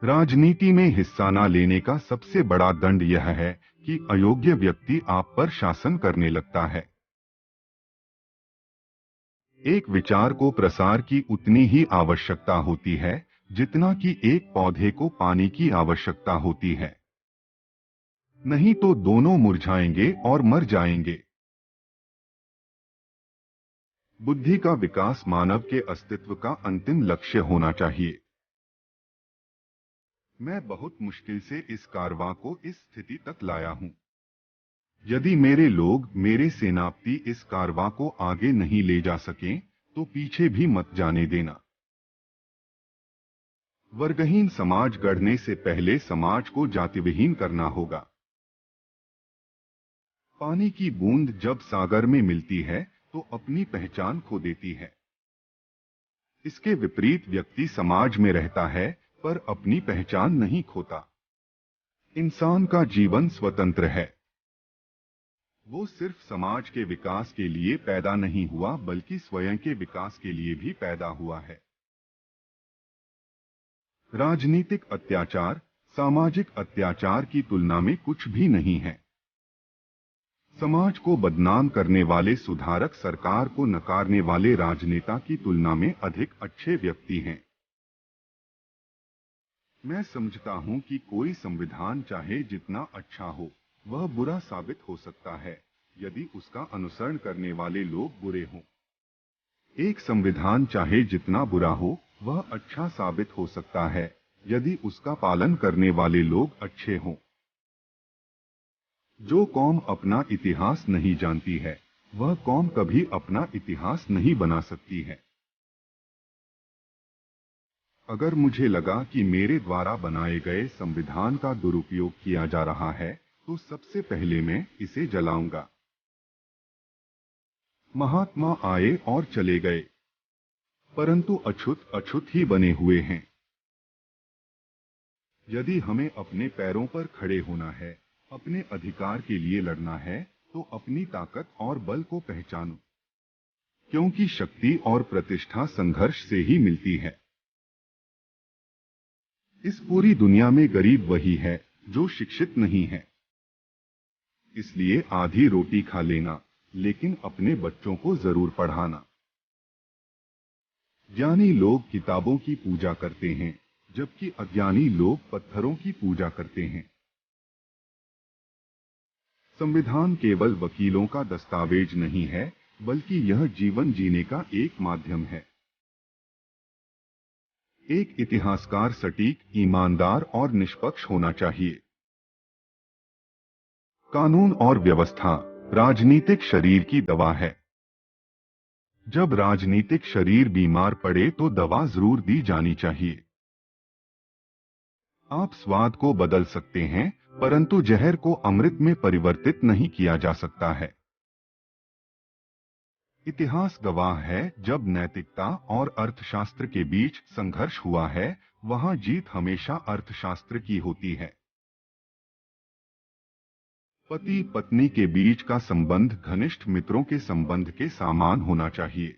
राजनीति में हिस्सा न लेने का सबसे बड़ा दंड यह है कि अयोग्य व्यक्ति आप पर शासन करने लगता है। एक विचार को प्रसार की उतनी ही आवश्यकता होती है जितना कि एक पौधे को पानी की आवश्यकता होती है, नहीं तो दोनों मुरझाएंगे और मर जाएंगे। बुद्धि का विकास मानव के अस्तित्व का अंतिम लक्ष्य होना चाहिए। मैं बहुत मुश्किल से इस कारवां को इस स्थिति तक लाया हूं। यदि मेरे लोग, मेरे सेनापति इस कारवां को आगे नहीं ले जा सकें, तो पीछे भी मत जाने देना। वर्गहीन समाज गढ़ने से पहले समाज को जातिविहीन करना होगा। पानी की बूंद जब सागर में मिलती है तो अपनी पहचान खो देती है। इसके विपरीत व्यक्ति समाज में रहता है पर अपनी पहचान नहीं खोता। इंसान का जीवन स्वतंत्र है। वो सिर्फ समाज के विकास के लिए पैदा नहीं हुआ बल्कि स्वयं के विकास के लिए भी पैदा हुआ है। राजनीतिक अत्याचार सामाजिक अत्याचार की तुलना में कुछ भी नहीं है। समाज को बदनाम करने वाले सुधारक सरकार को नकारने वाले राजनेता की तुलना में अधिक अच्छे व्यक्ति हैं। मैं समझता हूं कि कोई संविधान चाहे जितना अच्छा हो, वह बुरा साबित हो सकता है यदि उसका अनुसरण करने वाले लोग बुरे हों। एक संविधान चाहे जितना बुरा हो, वह अच्छा साबित हो सकता है यदि उसका पालन करने वाले लोग अच्छे हों। जो कौम अपना इतिहास नहीं जानती है, वह कौम कभी अपना इतिहास नहीं बना सकती है। अगर मुझे लगा कि मेरे द्वारा बनाए गए संविधान का दुरुपयोग किया जा रहा है, तो सबसे पहले मैं इसे जलाऊंगा। महात्मा आए और चले गए, परंतु अछूत अछूत ही बने हुए हैं। यदि हमें अपने पैरों पर खड़े होना है, अपने अधिकार के लिए लड़ना है, तो अपनी ताकत और बल को पहचानो, क्योंकि शक्ति और प्रतिष्ठा संघर्ष से ही मिलती है। इस पूरी दुनिया में गरीब वही है जो शिक्षित नहीं है। इसलिए आधी रोटी खा लेना, लेकिन अपने बच्चों को जरूर पढ़ाना। ज्ञानी लोग किताबों की पूजा करते हैं, जबकि अज्ञानी लोग पत्थरों की पूजा करते हैं। संविधान केवल वकीलों का दस्तावेज नहीं है, बल्कि यह जीवन जीने का एक माध्यम है। एक इतिहासकार सटीक, ईमानदार और निष्पक्ष होना चाहिए। कानून और व्यवस्था राजनीतिक शरीर की दवा है। जब राजनीतिक शरीर बीमार पड़े तो दवा जरूर दी जानी चाहिए। आप स्वाद को बदल सकते हैं, परंतु जहर को अमृत में परिवर्तित नहीं किया जा सकता है। इतिहास गवाह है, जब नैतिकता और अर्थशास्त्र के बीच संघर्ष हुआ है, वहां जीत हमेशा अर्थशास्त्र की होती है। पति पत्नी के बीच का संबंध घनिष्ठ मित्रों के संबंध के समान होना चाहिए।